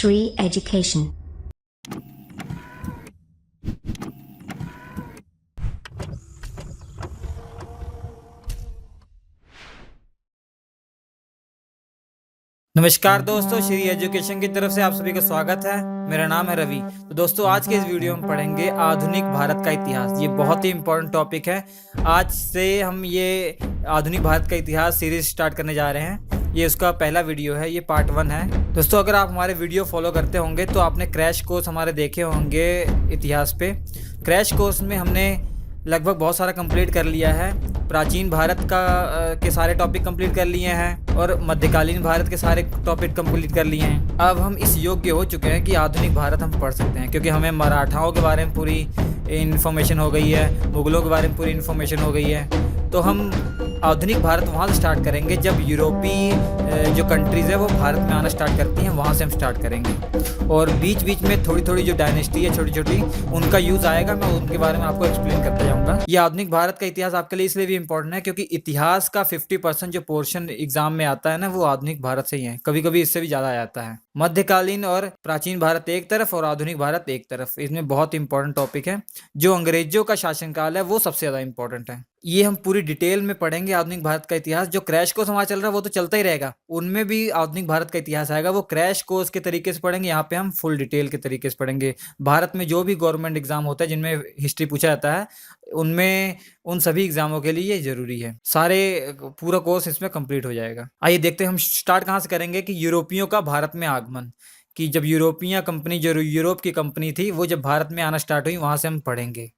Shri Education. नमस्कार दोस्तों, Shri education की तरफ से आप सभी का स्वागत है। मेरा नाम है रवि। तो दोस्तों, आज के इस वीडियो में पढ़ेंगे आधुनिक भारत का इतिहास। ये बहुत ही इम्पोर्टेंट टॉपिक है। आज से हम ये आधुनिक भारत का इतिहास सीरीज स्टार्ट करने जा रहे हैं। ये उसका पहला वीडियो है, ये पार्ट 1 है। दोस्तों, अगर आप हमारे वीडियो फॉलो करते होंगे तो आपने क्रैश कोर्स हमारे देखे होंगे इतिहास पे। क्रैश कोर्स में हमने लगभग बहुत सारा कंप्लीट कर लिया है। प्राचीन भारत के सारे टॉपिक कंप्लीट कर लिए हैं और मध्यकालीन भारत के सारे टॉपिक कंप्लीट कर लिए हैं। अब हम इस योग्य हो चुके हैं कि आधुनिक भारत हम पढ़ सकते हैं, क्योंकि हमें मराठाओं के बारे में पूरी इन्फॉर्मेशन हो गई है, मुगलों के बारे में पूरी इन्फॉर्मेशन हो गई है। तो हम आधुनिक भारत वहाँ से स्टार्ट करेंगे जब यूरोपीय जो कंट्रीज़ है वो भारत में आना स्टार्ट करती हैं, वहाँ से हम स्टार्ट करेंगे। और बीच बीच में थोड़ी थोड़ी जो डायनेस्टी है छोटी छोटी, उनका यूज़ आएगा, मैं उनके बारे में आपको एक्सप्लेन करता जाऊँगा। ये आधुनिक भारत का इतिहास आपके लिए इसलिए भी इम्पोर्टेंट है क्योंकि इतिहास का 50% जो पोर्शन एग्जाम में आता है ना, वो आधुनिक भारत से ही है। कभी कभी इससे भी ज़्यादा आ जाता है। मध्यकालीन और प्राचीन भारत एक तरफ और आधुनिक भारत एक तरफ, इसमें बहुत इंपॉर्टेंट टॉपिक है। जो अंग्रेजों का शासनकाल है वो सबसे ज़्यादा इंपॉर्टेंट है। ये हम पूरी डिटेल में पढ़ेंगे आधुनिक भारत का इतिहास। जो क्रैश कोर्स हमारा चल रहा है वो तो चलता ही रहेगा, उनमें भी आधुनिक भारत का इतिहास आएगा। वो क्रैश कोर्स के तरीके से पढ़ेंगे, यहाँ पे हम फुल डिटेल के तरीके से पढ़ेंगे। भारत में जो भी गवर्नमेंट एग्जाम होता है जिनमें हिस्ट्री पूछा जाता है, उनमें उन सभी एग्जामों के लिए ये जरूरी है। सारे पूरा कोर्स इसमें कंप्लीट हो जाएगा। आइए देखते हैं हम स्टार्ट कहाँ से करेंगे कि यूरोपियों का भारत में आगमन। कि जब यूरोपियन कंपनी, जो यूरोप की कंपनी थी, वो जब भारत में आना स्टार्ट हुई, वहां से हम पढ़ेंगे।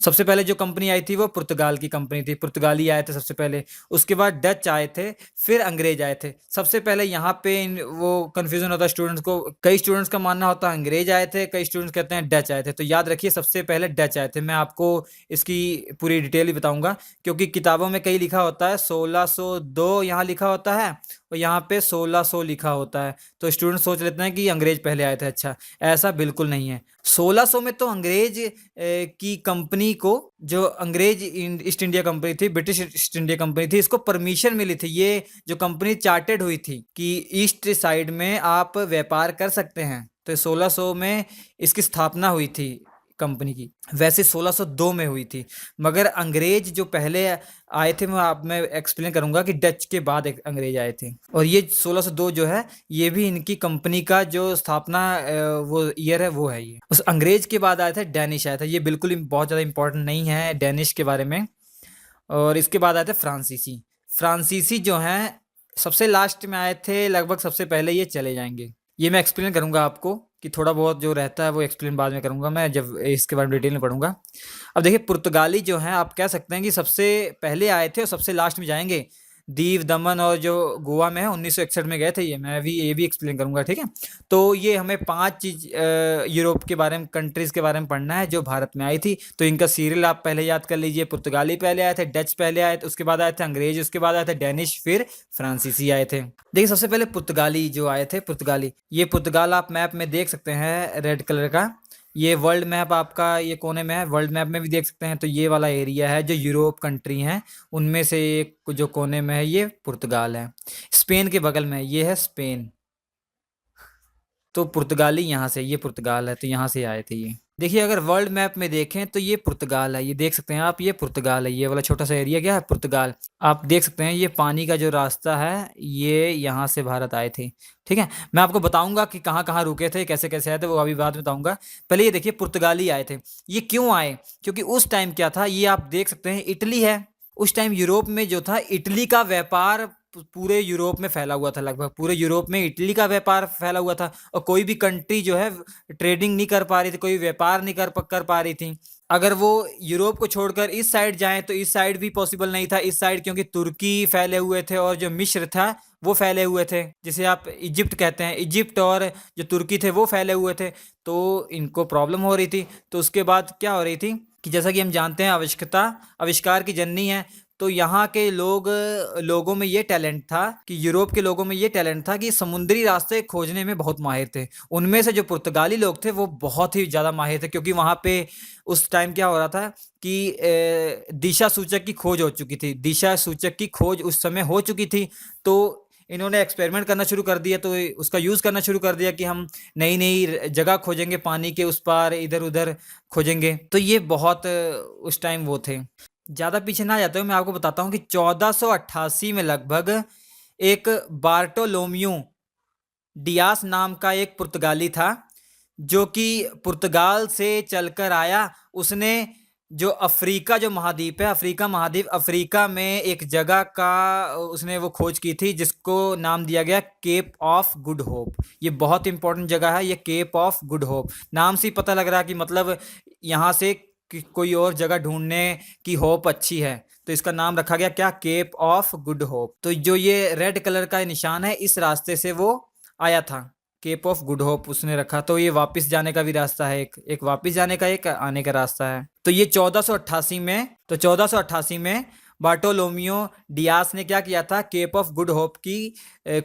सबसे पहले जो कंपनी आई थी वो पुर्तगाल की कंपनी थी। पुर्तगाली आए थे सबसे पहले, उसके बाद डच आए थे, फिर अंग्रेज आए थे। सबसे पहले यहाँ पे वो कंफ्यूजन होता है स्टूडेंट्स को। कई स्टूडेंट्स का मानना होता है अंग्रेज आए थे, कई स्टूडेंट्स कहते हैं डच आए थे। तो याद रखिए, सबसे पहले डच आए थे। मैं आपको इसकी पूरी डिटेल ही बताऊंगा, क्योंकि किताबों में कई लिखा होता है 1602 यहाँ लिखा होता है और यहाँ पे 1600 लिखा होता है। तो स्टूडेंट सोच लेते हैं कि अंग्रेज पहले आए थे। अच्छा, ऐसा बिल्कुल नहीं है। 1600 में तो अंग्रेज की कंपनी को, जो अंग्रेज ईस्ट इंडिया कंपनी थी, ब्रिटिश ईस्ट इंडिया कंपनी थी, इसको परमिशन मिली थी। ये जो कंपनी चार्टेड हुई थी कि ईस्ट साइड में आप व्यापार कर सकते हैं, तो 1600 में इसकी स्थापना हुई थी कंपनी की। वैसे 1602 में हुई थी, मगर अंग्रेज जो पहले आए थे, मैं एक्सप्लेन करूंगा कि डच के बाद एक अंग्रेज आए थे। और ये 1602 जो है, ये भी इनकी कंपनी का जो स्थापना वो ईयर है, वो है ये। उस अंग्रेज के बाद आया था डैनिश आया था। ये बिल्कुल ही बहुत ज़्यादा इंपॉर्टेंट नहीं है डैनिश के बारे में। और इसके बाद आए थे फ्रांसीसी। फ्रांसीसी जो हैं सबसे लास्ट में आए थे, लगभग सबसे पहले ये चले जाएंगे। ये मैं एक्सप्लेन करूंगा आपको, कि थोड़ा बहुत जो रहता है वो एक्सप्लेन बाद में करूंगा मैं, जब इसके बारे में डिटेल में पढ़ूंगा। अब देखिए, पुर्तगाली जो हैं, आप कह सकते हैं कि सबसे पहले आए थे और सबसे लास्ट में जाएंगे। दीव दमन और जो गोवा में है, 1961 में गए थे ये। मैं भी ये भी एक्सप्लेन करूंगा, ठीक है। तो ये हमें 5 चीज यूरोप के बारे में, कंट्रीज के बारे में पढ़ना है जो भारत में आई थी। तो इनका सीरियल आप पहले याद कर लीजिए। पुर्तगाली पहले आए थे, डच पहले आए थे, उसके बाद आए थे अंग्रेज, उसके बाद आए थे डैनिश, फिर फ्रांसीसी आए थे। देखिए, सबसे पहले पुर्तगाली जो आए थे, पुर्तगाली। ये पुर्तगाल आप मैप में देख सकते हैं, रेड कलर का। ये वर्ल्ड मैप आपका ये कोने में है, वर्ल्ड मैप में भी देख सकते हैं। तो ये वाला एरिया है जो यूरोप कंट्री हैं, उनमें से एक जो कोने में है, ये पुर्तगाल है। स्पेन के बगल में ये है स्पेन। तो पुर्तगाली यहाँ से, ये पुर्तगाल है, तो यहाँ से आए थे ये। देखिए, अगर वर्ल्ड मैप में देखें तो ये पुर्तगाल है, ये देख सकते हैं आप, ये पुर्तगाल है। ये वाला छोटा सा एरिया क्या है, पुर्तगाल। आप देख सकते हैं ये पानी का जो रास्ता है, ये यहाँ से भारत आए थे, ठीक है। मैं आपको बताऊंगा कि कहाँ कहाँ रुके थे, कैसे कैसे आए थे, वो अभी बाद में बताऊंगा। पहले ये देखिए, पुर्तगाली आए थे। ये क्यों आए? क्योंकि उस टाइम क्या था, ये आप देख सकते हैं, इटली है। उस टाइम यूरोप में जो था, इटली का व्यापार पूरे यूरोप में फैला हुआ था। लगभग पूरे यूरोप में इटली का व्यापार फैला हुआ था, और कोई भी कंट्री जो है ट्रेडिंग नहीं कर पा रही थी, कोई व्यापार नहीं कर पा रही थी। अगर वो यूरोप को छोड़कर इस साइड जाएं तो इस साइड भी पॉसिबल नहीं था। इस साइड क्योंकि तुर्की फैले हुए थे और जो मिस्र था वो फैले हुए थे, जिसे आप इजिप्ट कहते हैं। इजिप्ट और जो तुर्की थे वो फैले हुए थे, तो इनको प्रॉब्लम हो रही थी। तो उसके बाद क्या हो रही थी कि जैसा कि हम जानते हैं, आविष्कार की जननी है। तो यहाँ के लोगों में ये टैलेंट था, कि यूरोप के लोगों में ये टैलेंट था कि समुद्री रास्ते खोजने में बहुत माहिर थे। उनमें से जो पुर्तगाली लोग थे वो बहुत ही ज़्यादा माहिर थे, क्योंकि वहाँ पे उस टाइम क्या हो रहा था कि दिशा सूचक की खोज हो चुकी थी। दिशा सूचक की खोज उस समय हो चुकी थी। तो इन्होंने एक्सपेरिमेंट करना शुरू कर दिया, तो उसका यूज़ करना शुरू कर दिया कि हम नई नई जगह खोजेंगे, पानी के उस पार इधर उधर खोजेंगे। तो ये बहुत उस टाइम वो थे। ज़्यादा पीछे ना जाते हुए मैं आपको बताता हूँ कि 1488 में लगभग एक बार्टोलोम्यू डियास नाम का एक पुर्तगाली था, जो कि पुर्तगाल से चलकर आया। उसने जो अफ्रीका जो महाद्वीप है, अफ्रीका महाद्वीप, अफ्रीका में एक जगह का उसने वो खोज की थी जिसको नाम दिया गया केप ऑफ गुड होप। ये बहुत इंपॉर्टेंट जगह है, ये केप ऑफ गुड होप। नाम से ही पता लग रहा है कि मतलब यहाँ से कोई और जगह ढूंढने की होप अच्छी है, तो इसका नाम रखा गया क्या, केप ऑफ गुड होप। तो जो ये रेड कलर का निशान है, इस रास्ते से वो आया था, केप ऑफ गुड होप उसने रखा। तो ये वापस जाने का भी रास्ता है, एक वापस जाने का, एक आने का रास्ता है। तो ये 1488 में बार्टोलोमियो डियास ने क्या किया था, केप ऑफ गुड होप की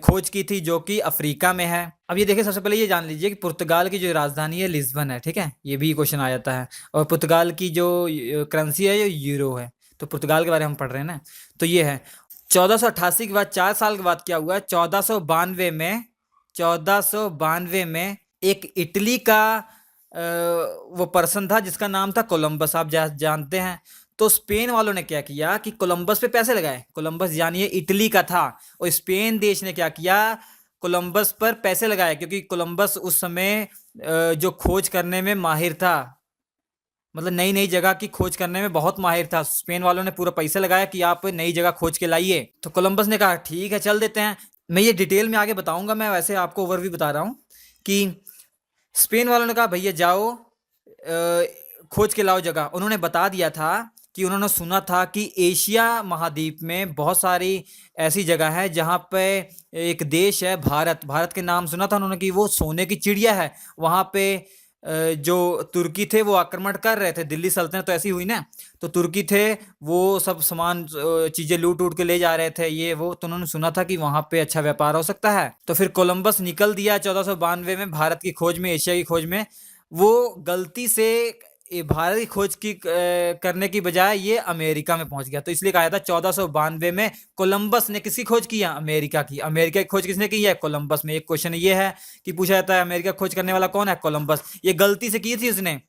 खोज की थी, जो कि अफ्रीका में है। अब ये देखिए, सबसे पहले ये जान लीजिए कि पुर्तगाल की जो राजधानी है लिस्बन है, ठीक है, ये भी क्वेश्चन आ जाता है। और पुर्तगाल की जो करेंसी है, ये यूरो है। तो पुर्तगाल के बारे में हम पढ़ रहे हैं ना, तो ये है। 1488 के बाद 4 साल के बाद क्या हुआ, 1492 में एक इटली का वो पर्सन था जिसका नाम था कोलंबस, आप जानते हैं। तो स्पेन वालों ने क्या किया कि कोलंबस पे पैसे लगाए। कोलंबस जानिए इटली का था, और स्पेन देश ने क्या किया, कोलंबस पर पैसे लगाए, क्योंकि कोलंबस उस समय जो खोज करने में माहिर था, मतलब नई नई जगह की खोज करने में बहुत माहिर था। स्पेन वालों ने पूरा पैसा लगाया कि आप नई जगह खोज के लाइए। तो कोलंबस ने कहा ठीक है, चल देते हैं। मैं ये डिटेल में आगे बताऊंगा, मैं वैसे आपको ओवरव्यू बता रहा हूँ कि स्पेन वालों ने कहा भैया जाओ खोज के लाओ जगह। उन्होंने बता दिया था कि उन्होंने सुना था कि एशिया महाद्वीप में बहुत सारी ऐसी जगह है जहाँ पे एक देश है भारत, भारत के नाम सुना था उन्होंने कि वो सोने की चिड़िया है। वहाँ पे जो तुर्की थे वो आक्रमण कर रहे थे, दिल्ली सल्तनत तो ऐसी हुई ना, तो तुर्की थे वो सब सामान चीजें लूट उट के ले जा रहे थे, ये वो। तो उन्होंने सुना था कि वहां पे अच्छा व्यापार हो सकता है। तो फिर कोलंबस निकल दिया 1492 में भारत की खोज में, एशिया की खोज में। वो गलती से भारत की खोज की करने की बजाय ये अमेरिका में पहुंच गया। तो इसलिए कहा था 1492 में कोलंबस ने किसकी खोज किया, अमेरिका की। अमेरिका की खोज किसने की है, कोलंबस में। एक क्वेश्चन ये है कि पूछा जाता है अमेरिका खोज करने वाला कौन है, कोलंबस। ये गलती से की थी उसने,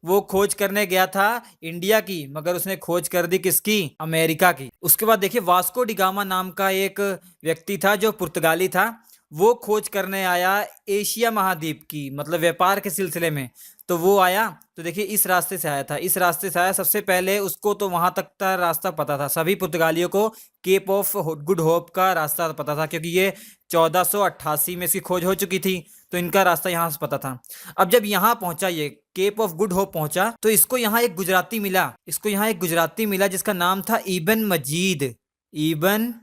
वो खोज करने गया था इंडिया की, मगर उसने खोज कर दी किसकी, अमेरिका की। उसके बाद देखिए वास्को डिगामा नाम का एक व्यक्ति था जो पुर्तगाली था, वो खोज करने आया एशिया महाद्वीप की, मतलब व्यापार के सिलसिले में। तो वो आया, तो देखिए इस रास्ते से आया था, इस रास्ते से आया। सबसे पहले उसको तो वहां तक का रास्ता पता था, सभी पुर्तगालियों को केप ऑफ गुड होप का रास्ता पता था, क्योंकि ये 1488 में इसकी खोज हो चुकी थी, तो इनका रास्ता यहाँ से पता था। अब जब यहाँ पहुंचा, ये केप ऑफ गुड होप पहुंचा, तो इसको यहाँ एक गुजराती मिला, इसको यहाँ एक गुजराती मिला जिसका नाम था इबन मजीद। इबन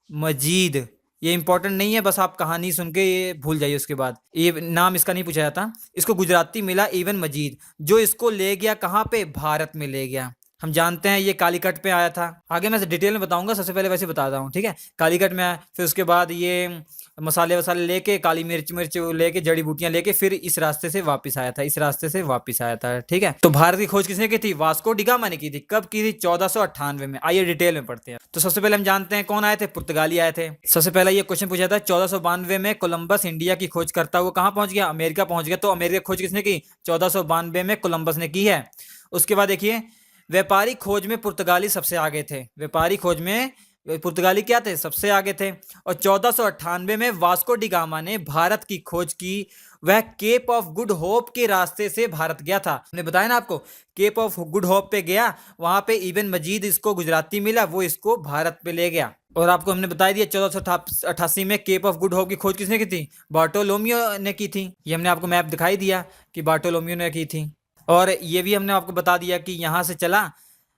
मजीद, ये इंपॉर्टेंट नहीं है, बस आप कहानी सुन के ये भूल जाइए, उसके बाद ये नाम इसका नहीं पूछा जाता। इसको गुजराती मिला इबन मजीद, जो इसको ले गया कहाँ पे, भारत में ले गया। हम जानते हैं ये कालीकट पे आया था, आगे मैं डिटेल में बताऊंगा, सबसे पहले वैसे बता रहा हूँ, ठीक है। कालीकट में आया, फिर उसके बाद ये मसाले वसाले लेके, काली मिर्च मिर्च लेके, जड़ी बूटियां लेके, फिर इस रास्ते से वापस आया था, इस रास्ते से वापस आया था, ठीक है। तो भारत की खोज किसने की थी, वास्को डिगामा ने की थी। कब की थी, 1498 में। आइए डिटेल में पढ़ते हैं। तो सबसे पहले हम जानते हैं कौन आए थे, पुर्तगाली आए थे। सबसे पहला ये क्वेश्चन पूछा था 1492 में कोलंबस इंडिया की खोज करता हुआ कहाँ पहुंच गया, अमेरिका पहुंच गया। तो अमेरिका खोज किसने की, 1492 में कोलंबस ने की है। उसके बाद देखिए व्यापारिक खोज में पुर्तगाली सबसे आगे थे, व्यापारिक खोज में पुर्तगाली क्या थे, सबसे आगे थे। और 1498 में वास्को डिगामा ने भारत की खोज की, वह केप ऑफ गुड होप के रास्ते से भारत गया था। हमने बताया ना आपको, केप ऑफ गुड होप पे गया, वहां पे इबन मजीद इसको गुजराती मिला, वो इसको भारत पे ले गया। और आपको हमने बता दिया 1488 में केप ऑफ गुड होप की खोज किसने की थी, बार्टोलोमियो ने की थी। ये हमने आपको मैप दिखाई दिया कि बार्टोलोमियो ने की थी। और ये भी हमने आपको बता दिया कि यहाँ से चला,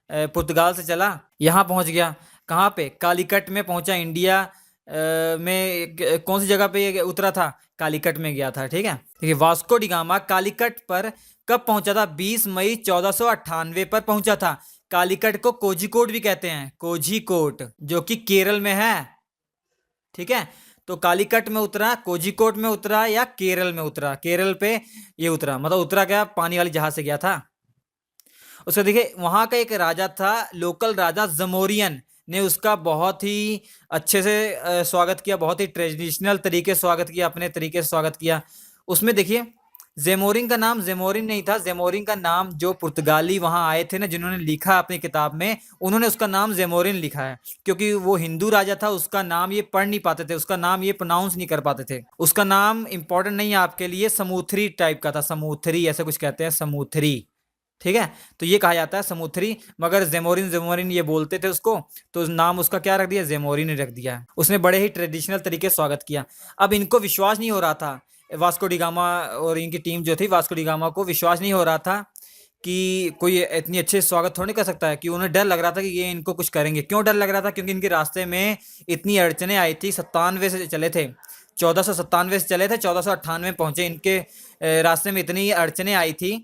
पुर्तगाल से चला, यहाँ पहुँच गया कहाँ पे, कालीकट में पहुँचा। इंडिया में कौन सी जगह पे उतरा था, कालीकट में गया था, ठीक है। देखिए वास्को डिगामा कालीकट पर कब पहुंचा था, 20 मई 1498 पर पहुंचा था। कालीकट को कोझिकोड भी कहते हैं, कोझिकोड, जो कि केरल में है, ठीक है। तो कालीकट में उतरा, कोझिकोड में उतरा, या केरल में उतरा, केरल पे ये उतरा, मतलब उतरा क्या, पानी वाली जहाज से गया था। उसका देखिए वहां का एक राजा था, लोकल राजा जमोरियन, ने उसका बहुत ही अच्छे से स्वागत किया, बहुत ही ट्रेडिशनल तरीके से स्वागत किया, अपने तरीके से स्वागत किया। उसमें देखिए ज़ेमोरिन का नाम ज़ेमोरिन नहीं था, ज़ेमोरिन का नाम जो पुर्तगाली वहाँ आए थे ना, जिन्होंने लिखा अपनी किताब में, उन्होंने उसका नाम ज़ेमोरिन लिखा है। क्योंकि वो हिंदू राजा था, उसका नाम ये पढ़ नहीं पाते थे, उसका नाम ये प्रोनाउंस नहीं कर पाते थे। उसका नाम इम्पोर्टेंट नहीं है आपके लिए, समूथरी टाइप का था, समूथरी ऐसा कुछ कहते हैं, समूथरी। ठीक है? तो ये कहा जाता है समूथरी, मगर ज़ेमोरिन ज़ेमोरिन ये बोलते थे उसको, तो नाम उसका क्या रख दिया? ज़ेमोरिन ही रख दिया है। उसने बड़े ही ट्रेडिशनल तरीके से स्वागत किया। अब इनको विश्वास नहीं हो रहा था, वास्को डी गामा और इनकी टीम जो थी, वास्को डी गामा को विश्वास नहीं हो रहा था कि कोई इतनी अच्छे से स्वागत थोड़ी कर सकता है, कि उन्हें डर लग रहा था कि ये इनको कुछ करेंगे। क्यों डर लग रहा था? क्योंकि इनके रास्ते में इतनी अड़चनें आई थी, 97 से चले थे, 1497 से चले थे, 1498 पहुंचे। इनके रास्ते में इतनी अड़चनें आई थी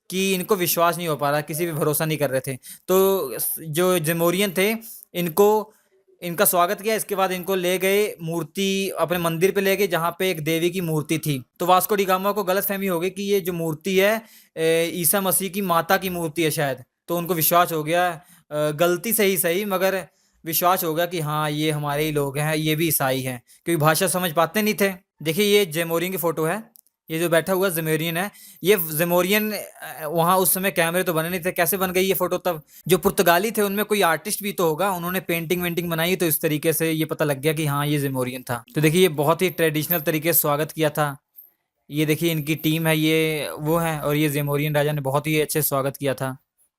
कि इनको विश्वास नहीं हो पा रहा, किसी पे भरोसा नहीं कर रहे थे। तो जो ज़ेमोरियन थे, इनको इनका स्वागत किया। इसके बाद इनको ले गए, मूर्ति अपने मंदिर पे ले गए, जहाँ पे एक देवी की मूर्ति थी। तो वास्को डी गामा को गलतफ़हमी हो गई कि ये जो मूर्ति है ईसा मसीह की माता की मूर्ति है शायद। तो उनको विश्वास हो गया, गलती से ही सही, मगर विश्वास हो गया कि हाँ, ये हमारे ही लोग हैं, ये भी ईसाई हैं, क्योंकि भाषा समझ पाते नहीं थे। देखिए ये ज़ेमोरियन की फ़ोटो है, ये जो बैठा हुआ ज़ेमोरियन है। ये ज़ेमोरियन वहाँ उस समय कैमरे तो बने नहीं थे, कैसे बन गई ये फ़ोटो तब? जो पुर्तगाली थे उनमें कोई आर्टिस्ट भी तो होगा, उन्होंने पेंटिंग-वेंटिंग बनाई, तो इस तरीके से ये पता लग गया कि हाँ, ये ज़ेमोरियन था। तो देखिए ये बहुत ही ट्रेडिशनल तरीके से स्वागत किया था। ये देखिए इनकी टीम है, ये वो है, और ये ज़ेमोरियन राजा ने बहुत ही अच्छे से स्वागत किया था।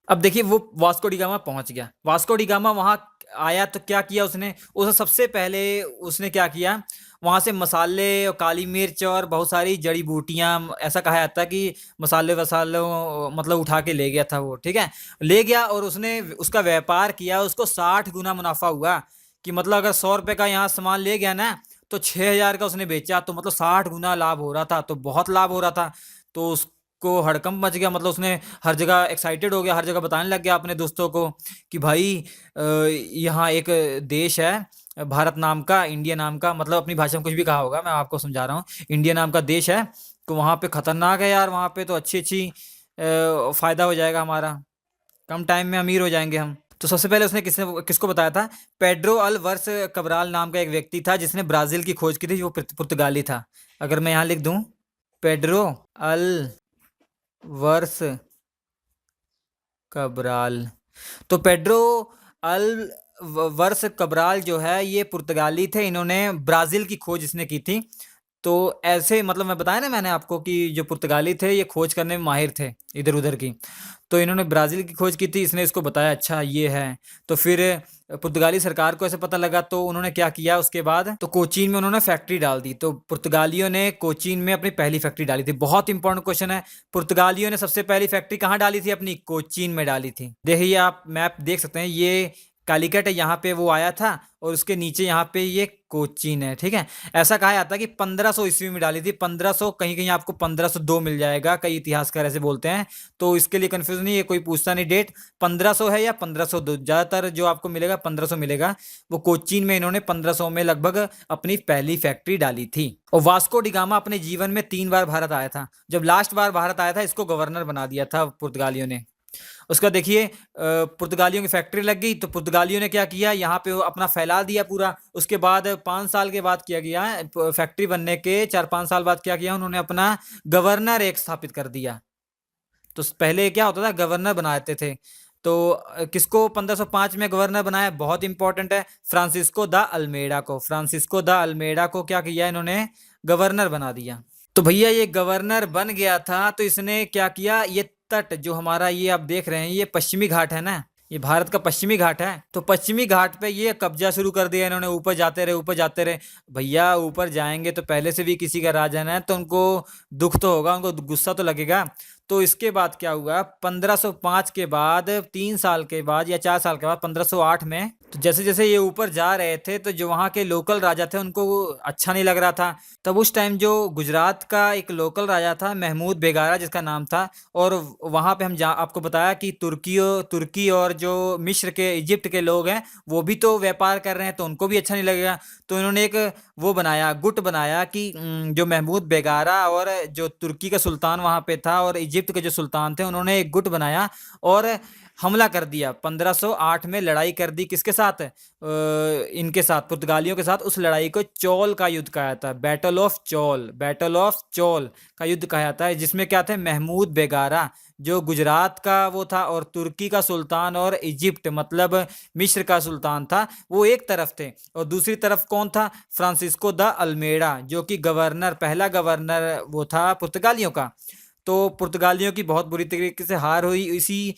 अब देखिए वो वास्को डी गामा पहुंच गया। वास्को डी गामा वहां आया तो क्या किया उसने? उसे सबसे पहले उसने क्या किया, वहां से मसाले और काली मिर्च और बहुत सारी जड़ी बूटियां, ऐसा कहा जाता है कि मसाले वसालों मतलब उठा के ले गया था वो। ठीक है, ले गया और उसने उसका व्यापार किया। उसको 60 गुना मुनाफा हुआ, कि मतलब अगर 100 रुपए का यहाँ सामान ले गया ना, तो 6000 का उसने बेचा, तो मतलब 60 गुना लाभ हो रहा था। तो बहुत लाभ हो रहा था, तो उसको हड़कंप मच गया। मतलब उसने हर जगह एक्साइटेड हो गया, हर जगह बताने लग गया अपने दोस्तों को कि भाई यहाँ एक देश है भारत नाम का, इंडिया नाम का, मतलब अपनी भाषा में कुछ भी कहा होगा, मैं आपको समझा रहा हूँ। इंडिया नाम का देश है, तो वहाँ पे खतरनाक है यार, वहाँ पे तो अच्छी अच्छी फ़ायदा हो जाएगा हमारा, कम टाइम में अमीर हो जाएंगे हम। तो सबसे पहले उसने किसको बताया था? पेड्रो अल्वर्स कब्राल नाम का एक व्यक्ति था, जिसने ब्राज़ील की खोज की थी, वो पुर्तगाली था। अगर मैं यहाँ लिख दूँ, पेड्रो अल्वर्स कब्राल। तो पेड्रो अल वर्स कब्राल जो है, ये पुर्तगाली थे, इन्होंने ब्राज़ील की खोज इसने की थी। तो ऐसे मतलब मैं बताया ना मैंने आपको कि जो पुर्तगाली थे, ये खोज करने में माहिर थे इधर-उधर की। तो इन्होंने ब्राज़ील की खोज की थी, इसने इसको बताया अच्छा ये है। तो फिर पुर्तगाली सरकार को ऐसे पता लगा, तो उन्होंने क्या किया उसके बाद, तो कोचीन में उन्होंने फैक्ट्री डाल दी। तो पुर्तगालियों ने कोचीन में अपनी पहली फैक्ट्री डाली थी। बहुत इंपॉर्टेंट क्वेश्चन है, पुर्तगालियों ने सबसे पहली फैक्ट्री कहाँ डाली थी? अपनी कोचीन में डाली थी। देखिए आप मैप देख सकते हैं, ये कालीकट है, यहाँ पे वो आया था, और उसके नीचे यहाँ पे ये कोचीन है। ठीक है, ऐसा कहा जाता है कि 1500 ईस्वी में डाली थी। 1500, कहीं कहीं आपको 1502 मिल जाएगा, कई इतिहासकार ऐसे बोलते हैं। तो इसके लिए कंफ्यूज नहीं है, कोई पूछता नहीं डेट, 1500 है या 1502, ज़्यादातर जो आपको मिलेगा 1500 मिलेगा। वो कोचीन में इन्होंने 1500 में लगभग अपनी पहली फैक्ट्री डाली थी। और वास्को डी गामा अपने जीवन में 3 बार भारत आया था। जब लास्ट बार भारत आया था, इसको गवर्नर बना दिया था पुर्तगालियों ने। उसका देखिए पुर्तगालियों की फैक्ट्री लग गई, तो पुर्तगालियों ने क्या किया, यहाँ पे अपना फैला दिया पूरा। उसके बाद 5 साल के बाद क्या किया, फैक्ट्री बनने के 4-5 साल बाद क्या किया, उन्होंने अपना गवर्नर एक स्थापित कर दिया। तो पहले क्या होता था, गवर्नर बनाते थे। तो किसको 1505 में गवर्नर बनाया? बहुत इंपॉर्टेंट है, फ्रांसिस्को द अल्मेडा को। फ्रांसिस्को द अल्मेडा को क्या किया इन्होंने? गवर्नर बना दिया। तो भैया ये गवर्नर बन गया था, तो इसने क्या किया, ये तट जो हमारा ये आप देख रहे हैं, ये पश्चिमी घाट है ना, ये भारत का पश्चिमी घाट है। तो पश्चिमी घाट पे ये कब्जा शुरू कर दिया इन्होंने। ऊपर जाते रहे, ऊपर जाते रहे। भैया ऊपर जाएंगे तो पहले से भी किसी का राज है ना, तो उनको दुख तो होगा, उनको गुस्सा तो लगेगा। तो इसके बाद क्या हुआ, 1505 के बाद 3 साल के बाद या 4 साल के बाद 1508 में, तो जैसे जैसे ये ऊपर जा रहे थे, तो जो वहाँ के लोकल राजा थे उनको अच्छा नहीं लग रहा था। तब उस टाइम जो गुजरात का एक लोकल राजा था, महमूद बेगारा जिसका नाम था, और वहाँ पे हम आपको बताया कि तुर्की और जो मिस्र के, इजिप्ट के लोग हैं, वो भी तो व्यापार कर रहे हैं, तो उनको भी अच्छा नहीं लगेगा। तो इन्होंने एक वो बनाया, गुट बनाया कि जो महमूद बेगारा और जो तुर्की का सुल्तान वहाँ पे था और इजिप्ट के जो सुल्तान थे, उन्होंने एक गुट बनाया और हमला कर दिया। 1508 में लड़ाई कर दी किसके साथ, इनके साथ, पुर्तगालियों के साथ। उस लड़ाई को चोल का युद्ध कहा जाता है, battle of Chola, battle of Chola का युद्ध कहा जाता है, जिसमें क्या थे, महमूद बेगारा जो गुजरात का वो था, और तुर्की का सुल्तान, और इजिप्ट मतलब मिस्र का सुल्तान था, वो एक तरफ थे। और दूसरी तरफ कौन था, फ्रांसिस्को द अल्मेडा, जो कि गवर्नर, पहला गवर्नर वो था पुर्तगालियों का। तो पुर्तगालियों की बहुत बुरी तरीके से हार हुई। इसी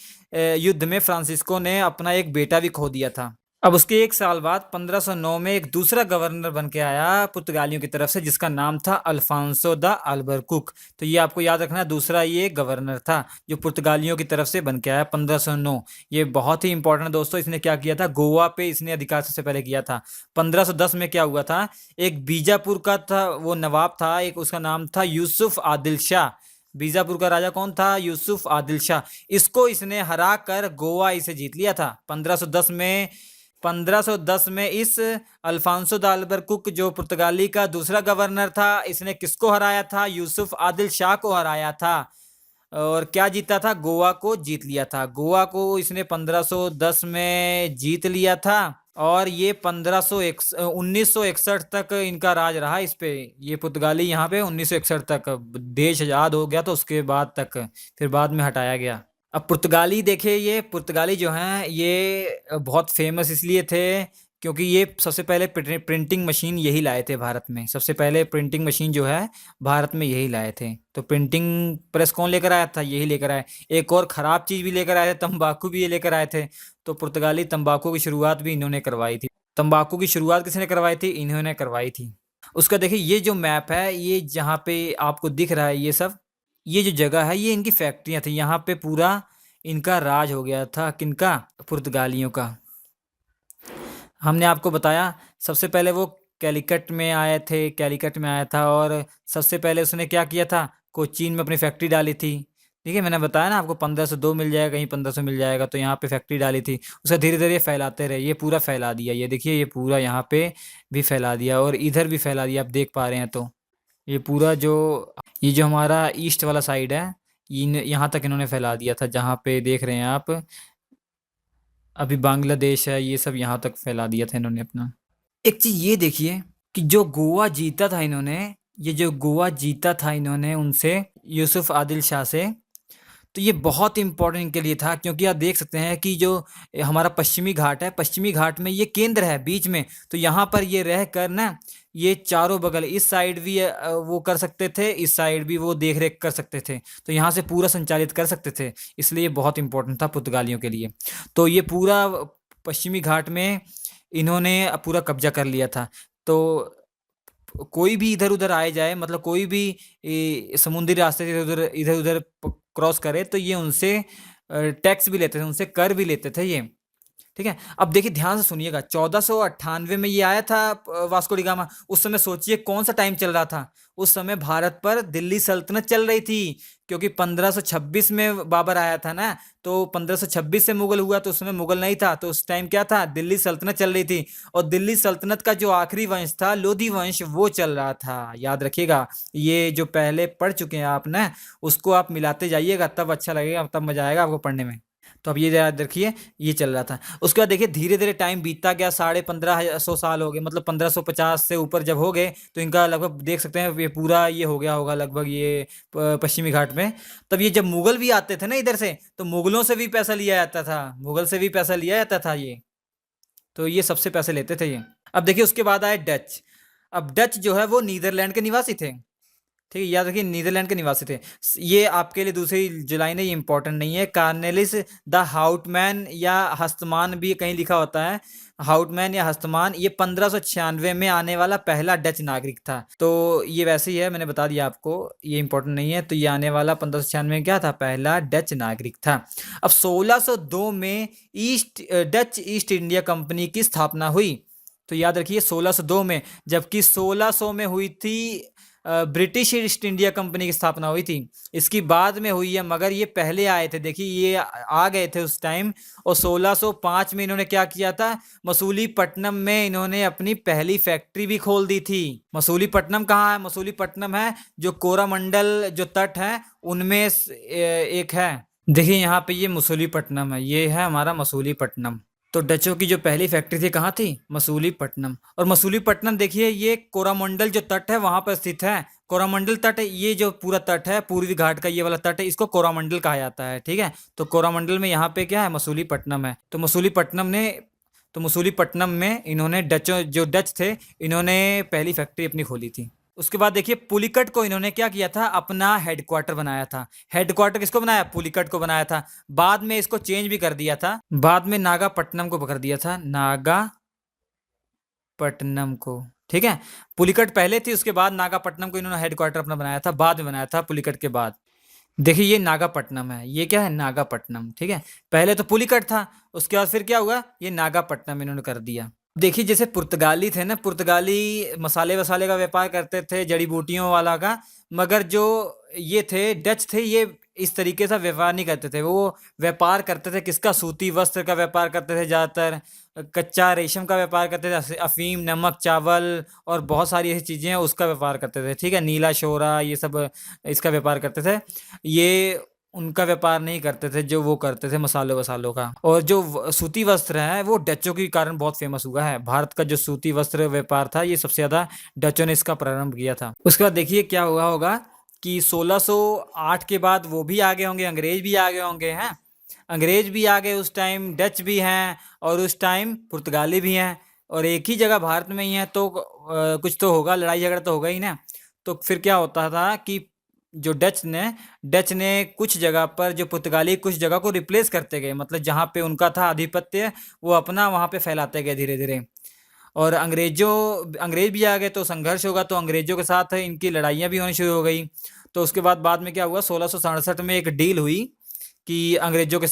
युद्ध में फ्रांसिस्को ने अपना एक बेटा भी खो दिया था। अब उसके एक साल बाद 1509 में एक दूसरा गवर्नर बन के आया पुर्तगालियों की तरफ से, जिसका नाम था अल्फांसो द अल्बरकुक। तो ये आपको याद रखना, दूसरा ये गवर्नर था जो पुर्तगालियों की तरफ से बन के आया 1509। ये बहुत ही इंपॉर्टेंट दोस्तों। इसने क्या किया था, गोवा पे इसने अधिकार सबसे पहले किया था। 1510 में क्या हुआ था, एक बीजापुर का था वो नवाब था, एक उसका नाम था यूसुफ आदिल शाह। बीजापुर का राजा कौन था, यूसुफ आदिल शाह। इसको इसने हरा कर गोवा इसे जीत लिया था 1510 में। 1510 में इस अल्फांसो द अल्बरकुक जो पुर्तगाली का दूसरा गवर्नर था, इसने किसको हराया था, यूसुफ आदिल शाह को हराया था। और क्या जीता था, गोवा को जीत लिया था। गोवा को इसने 1510 में जीत लिया था। और ये 1961 तक इनका राज रहा इस पे, ये पुर्तगाली यहाँ पे 1961 तक, देश आजाद हो गया तो उसके बाद तक, फिर बाद में हटाया गया। अब पुर्तगाली देखिए, ये पुर्तगाली जो हैं ये बहुत फेमस इसलिए थे क्योंकि ये सबसे पहले प्रिंटिंग मशीन यही लाए थे भारत में। सबसे पहले प्रिंटिंग मशीन जो है भारत में यही लाए थे। तो प्रिंटिंग प्रेस कौन लेकर आया था, यही लेकर आए। एक और ख़राब चीज़ भी लेकर आए थे, तंबाकू भी ये लेकर आए थे। तो पुर्तगाली तंबाकू की शुरुआत भी इन्होंने करवाई थी। तंबाकू की शुरुआत किसने करवाई थी, इन्होंने करवाई थी। उसका देखिए ये जो मैप है, ये जहाँ पे आपको दिख रहा है ये सब, ये जो जगह है ये इनकी फैक्ट्रियाँ थी। यहाँ पे पूरा इनका राज हो गया था, किनका, पुर्तगालियों का। हमने आपको बताया सबसे पहले वो कैलिकट में आए थे, कैलिकट में आया था, और सबसे पहले उसने क्या किया था, कोचीन में अपनी फैक्ट्री डाली थी। ठीक है, मैंने बताया ना आपको 1502 मिल जाएगा, कहीं 1500 मिल जाएगा, तो यहाँ पे फैक्ट्री डाली थी। उसे धीरे धीरे फैलाते रहे, ये पूरा फैला दिया। ये देखिए ये पूरा यहाँ पे भी फैला दिया और इधर भी फैला दिया, आप देख पा रहे हैं। तो ये पूरा जो ये जो हमारा ईस्ट वाला साइड है, यहाँ तक इन्होंने फैला दिया था, जहाँ पे देख रहे हैं आप अभी बांग्लादेश है, ये सब यहाँ तक फैला दिया था इन्होंने अपना। एक चीज़ ये देखिए कि जो गोवा जीता था इन्होंने, ये जो गोवा जीता था इन्होंने उनसे, यूसुफ आदिल शाह से, तो ये बहुत इंपॉर्टेंट इनके लिए था, क्योंकि आप देख सकते हैं कि जो हमारा पश्चिमी घाट है, पश्चिमी घाट में ये केंद्र है बीच में। तो यहाँ पर ये रह कर ना, ये चारों बगल, इस साइड भी वो कर सकते थे, इस साइड भी वो देख रेख कर सकते थे, तो यहाँ से पूरा संचालित कर सकते थे। इसलिए बहुत इंपॉर्टेंट था पुर्तगालियों के लिए। तो ये पूरा पश्चिमी घाट में इन्होंने पूरा कब्जा कर लिया था। तो कोई भी इधर उधर आए जाए, मतलब कोई भी समुद्री रास्ते से इधर इधर उधर क्रॉस करे, तो ये उनसे टैक्स भी लेते थे, उनसे कर भी लेते थे ये। ठीक है, अब देखिए ध्यान से सुनिएगा, 1498 में ये आया था वास्को डी गामा। उस समय सोचिए कौन सा टाइम चल रहा था, उस समय भारत पर दिल्ली सल्तनत चल रही थी, क्योंकि 1526 में बाबर आया था ना, तो 1526 से मुगल हुआ, तो उस समय मुगल नहीं था, तो उस टाइम क्या था, दिल्ली सल्तनत चल रही थी। और दिल्ली सल्तनत का जो आखिरी वंश था, लोधी वंश, वो चल रहा था। याद रखिएगा, ये जो पहले पढ़ चुके हैं आप ना, उसको आप मिलाते जाइएगा, तब अच्छा लगेगा, तब मजा आएगा आपको पढ़ने में। तो अब ये याद रखिए, ये चल रहा था। उसके बाद देखिए धीरे धीरे टाइम बीतता गया, 1550 साल हो गए, मतलब 1550 से ऊपर जब हो गए, तो इनका लगभग देख सकते हैं ये पूरा ये हो गया होगा लगभग, ये पश्चिमी घाट में। तब ये जब मुगल भी आते थे ना इधर से, तो मुगलों से भी पैसा लिया जाता था, मुगल से भी पैसा लिया जाता था ये। तो ये सबसे पैसे लेते थे ये। अब देखिए उसके बाद आए डच। अब डच जो है वो नीदरलैंड के निवासी थे। ठीक है, याद रखिए नीदरलैंड के निवासी थे। ये आपके लिए दूसरी जुलाई ने, ये इंपॉर्टेंट नहीं है। कार्नेलिस द हाउटमैन या हस्तमान भी कहीं लिखा होता है, हाउटमैन या हस्तमान, ये 1596 में आने वाला पहला डच नागरिक था। तो ये वैसे ही है, मैंने बता दिया आपको, ये इंपॉर्टेंट नहीं है। तो ये आने वाला 1596 में क्या था, पहला डच नागरिक था। अब 1602 में डच ईस्ट इंडिया कंपनी की स्थापना हुई। तो याद रखिए 1602 में, जबकि 1600 में हुई थी ब्रिटिश ईस्ट इंडिया कंपनी की स्थापना हुई थी। इसकी बाद में हुई है, मगर ये पहले आए थे। देखिए ये आ गए थे उस टाइम। और 1605 में इन्होंने क्या किया था, मसूलीपट्टनम में इन्होंने अपनी पहली फैक्ट्री भी खोल दी थी। मसूलीपट्टनम कहाँ है, मसूलीपट्टनम है जो कोरामंडल जो तट है उनमें एक है। देखिए यहाँ पे ये मसूलीपट्टनम है, ये है हमारा मसूलीपट्टनम। तो डचों की जो पहली फैक्ट्री थी कहाँ थी? मसूलीपट्टनम। और मसूलीपट्टनम देखिए ये कोरामंडल जो तट है वहां पर स्थित है। कोरामंडल तट, ये जो पूरा तट है पूर्वी घाट का ये वाला तट है, इसको कोरामंडल कहा जाता है, ठीक है। तो कोरामंडल में यहाँ पे क्या है? मसूलीपट्टनम है। तो मसूलीपट्टनम में इन्होंने डचों, जो डच थे, इन्होंने पहली फैक्ट्री अपनी खोली थी। उसके बाद देखिए पुलिकट को इन्होंने क्या किया था? अपना हेडक्वार्टर बनाया था। हेडक्वार्टर किसको बनाया? पुलिकट को बनाया था। बाद में इसको चेंज भी कर दिया था, बाद में नागापट्टनम को पकड़ दिया था, नागापट्टनम को, ठीक है। पुलिकट पहले थी, उसके बाद नागापट्टनम को इन्होंने हेडक्वार्टर अपना बनाया था, बाद में बनाया था पुलिकट के बाद। देखिए ये नागापट्टनम है, ये क्या है? नागापट्टनम, ठीक है। पहले तो पुलिकट था, उसके बाद फिर क्या हुआ? ये नागापट्टनम इन्होंने कर दिया। देखिए जैसे पुर्तगाली थे ना, पुर्तगाली मसाले वसाले का व्यापार करते थे, जड़ी बूटियों वाला का। मगर जो ये थे, डच थे, ये इस तरीके से व्यापार नहीं करते थे। वो व्यापार करते थे किसका? सूती वस्त्र का व्यापार करते थे ज़्यादातर। कच्चा रेशम का व्यापार करते थे, जैसे अफीम, नमक, चावल और बहुत सारी ऐसी चीज़ें हैं, उसका व्यापार करते थे, ठीक है। नीला शोरा, ये सब इसका व्यापार करते थे। ये उनका व्यापार नहीं करते थे जो वो करते थे मसालों वसालों का। और जो सूती वस्त्र है वो डचों के कारण बहुत फेमस हुआ है। भारत का जो सूती वस्त्र व्यापार था ये सबसे ज्यादा डचों ने इसका प्रारंभ किया था। उसके बाद देखिए क्या हुआ होगा कि 1608 के बाद वो भी आ गए होंगे, अंग्रेज भी आ गए होंगे, हैं। अंग्रेज भी आ गए उस टाइम, डच भी हैं और उस टाइम पुर्तगाली भी हैं, और एक ही जगह भारत में ही है। तो कुछ तो होगा, लड़ाई झगड़ा तो होगा ही ना। तो फिर क्या होता था कि जो डच ने कुछ जगह पर, जो पुर्तगाली कुछ जगह को रिप्लेस करते गए, मतलब जहाँ पे उनका था आधिपत्य वो अपना वहाँ पे फैलाते गए धीरे धीरे। और अंग्रेज भी आ गए तो संघर्ष होगा, तो अंग्रेजों के साथ इनकी लड़ाइयाँ भी होनी शुरू हो गई। तो उसके बाद में क्या हुआ? 1667 में एक डील हुई कि अंग्रेजों के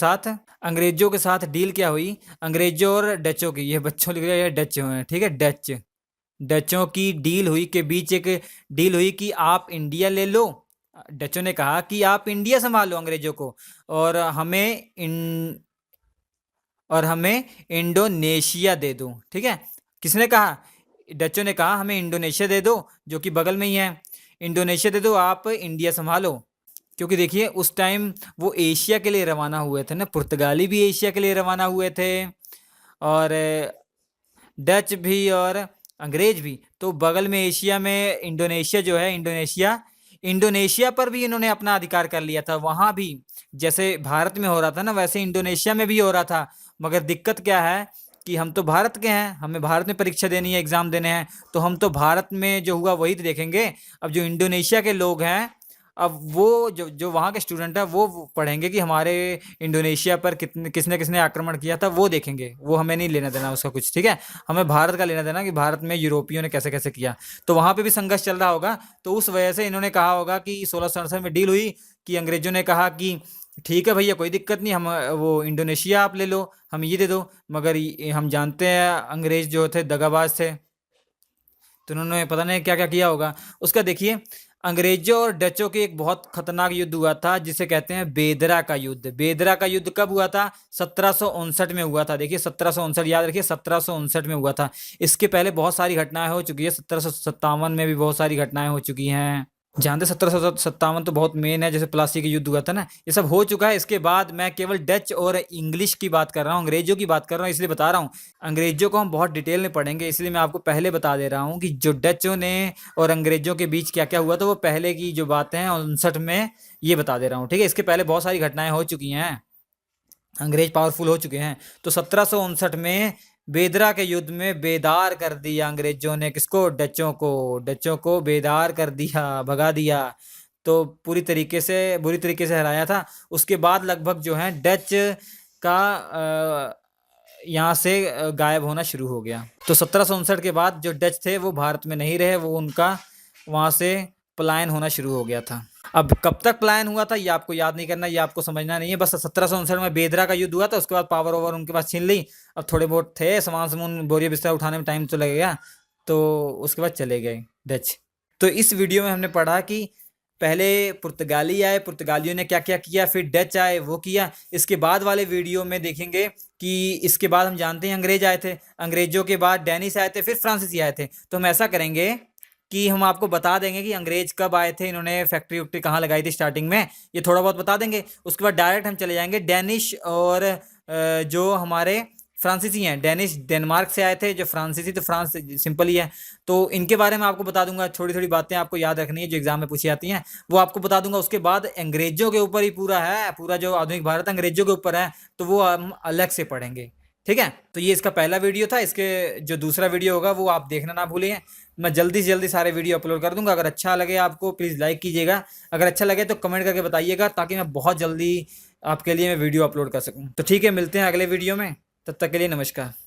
साथ डील क्या हुई? अंग्रेजों और डचों की, ये बच्चों लिख रहे हैं, डच हैं, ठीक है, डचों की डील हुई, के बीच एक डील हुई कि आप इंडिया ले लो। डचों ने कहा कि आप इंडिया संभालो अंग्रेजों को, और हमें इंडोनेशिया दे दो, ठीक है। किसने कहा? डचों ने कहा हमें इंडोनेशिया दे दो, जो कि बगल में ही है। इंडोनेशिया दे दो, आप इंडिया संभालो। क्योंकि देखिए उस टाइम वो एशिया के लिए रवाना हुए थे ना, पुर्तगाली भी एशिया के लिए रवाना हुए थे, और डच भी और अंग्रेज भी। तो बगल में एशिया में इंडोनेशिया जो है, इंडोनेशिया पर भी इन्होंने अपना अधिकार कर लिया था। वहां भी जैसे भारत में हो रहा था ना, वैसे इंडोनेशिया में भी हो रहा था। मगर दिक्कत क्या है कि हम तो भारत के हैं, हमें भारत में परीक्षा देनी है, एग्जाम देने हैं, तो हम तो भारत में जो हुआ वही तो देखेंगे। अब जो इंडोनेशिया के लोग हैं, अब वो जो जो वहाँ के स्टूडेंट है वो पढ़ेंगे कि हमारे इंडोनेशिया पर किसने किसने आक्रमण किया था, वो देखेंगे। वो हमें नहीं लेना देना उसका कुछ, ठीक है। हमें भारत का लेना देना कि भारत में यूरोपियों ने कैसे कैसे किया। तो वहाँ पे भी संघर्ष चल रहा होगा, तो उस वजह से इन्होंने कहा होगा कि 1667 में डील हुई कि अंग्रेजों ने कहा कि ठीक है भैया, कोई दिक्कत नहीं, हम वो इंडोनेशिया आप ले लो, हम ये दे दो। मगर हम जानते हैं अंग्रेज जो थे दगाबाज थे, तो उन्होंने पता नहीं क्या क्या किया होगा। उसका देखिए अंग्रेजों और डचों के एक बहुत खतरनाक युद्ध हुआ था, जिसे कहते हैं बेदरा का युद्ध। बेदरा का युद्ध कब हुआ था? 1759 में हुआ था। देखिए 1759 याद रखिए, 1759 में हुआ था। इसके पहले बहुत सारी घटनाएं हो चुकी है, 1757 में भी बहुत सारी घटनाएं हो चुकी हैं। जानते 1757 तो बहुत मेन है, जैसे प्लासी का युद्ध हुआ था ना, ये सब हो चुका है। इसके बाद मैं केवल डच और इंग्लिश की बात कर रहा हूँ, अंग्रेजों की बात कर रहा हूँ, इसलिए बता रहा हूँ। अंग्रेजों को हम बहुत डिटेल में पढ़ेंगे, इसलिए मैं आपको पहले बता दे रहा हूँ कि जो डचों ने और अंग्रेजों के बीच क्या क्या हुआ था, वो पहले की जो बातें हैं 59 में, ये बता दे रहा हूँ, ठीक है। इसके पहले बहुत सारी घटनाएं हो चुकी हैं, अंग्रेज पावरफुल हो चुके हैं। तो 1759 में बेदरा के युद्ध में बेदार कर दिया अंग्रेजों ने, किसको? डचों को बेदार कर दिया, भगा दिया। तो बुरी तरीके से हराया था। उसके बाद लगभग जो है डच का यहाँ से गायब होना शुरू हो गया। तो 1759 के बाद जो डच थे वो भारत में नहीं रहे, वो उनका वहाँ से पलायन होना शुरू हो गया था। अब कब तक पलायन हुआ था ये आपको याद नहीं करना, ये आपको समझना नहीं है। बस 1759 में बेदरा का युद्ध हुआ था, उसके बाद पावर ओवर उनके पास छीन ली। अब थोड़े बहुत थे, सामान समून बोरिया बिस्तर उठाने में टाइम तो लगेगा, तो उसके बाद चले गए डच। तो इस वीडियो में हमने पढ़ा कि पहले पुर्तगाली आए, पुर्तगालियों ने क्या क्या किया, फिर डच आए, वो किया। इसके बाद वाले वीडियो में देखेंगे कि इसके बाद हम जानते हैं अंग्रेज आए थे, अंग्रेजों के बाद डैनिश आए थे, फिर फ्रांसीसी आए थे। तो हम ऐसा करेंगे कि हम आपको बता देंगे कि अंग्रेज कब आए थे, इन्होंने फैक्ट्री वैक्ट्री कहाँ लगाई थी स्टार्टिंग में, ये थोड़ा बहुत बता देंगे। उसके बाद डायरेक्ट हम चले जाएंगे डेनिश और जो हमारे फ्रांसीसी हैं, डेनिश डेनमार्क से आए थे, जो फ्रांसीसी तो फ्रांस सिंपल ही है, तो इनके बारे में आपको बता दूंगा। थोड़ी थोड़ी बातें आपको याद रखनी है जो एग्जाम में पूछी जाती हैं, वो आपको बता दूंगा। उसके बाद अंग्रेजों के ऊपर ही पूरा है, पूरा जो आधुनिक भारत अंग्रेजों के ऊपर है, तो वो हम अलग से पढ़ेंगे। ठीक है, तो ये इसका पहला वीडियो था। इसके जो दूसरा वीडियो होगा वो आप देखना ना भूलिए। मैं जल्दी से जल्दी सारे वीडियो अपलोड कर दूंगा। अगर अच्छा लगे आपको प्लीज़ लाइक कीजिएगा, अगर अच्छा लगे तो कमेंट करके बताइएगा, ताकि मैं बहुत जल्दी आपके लिए मैं वीडियो अपलोड कर सकूं। तो ठीक है, मिलते हैं अगले वीडियो में, तब तक के लिए नमस्कार।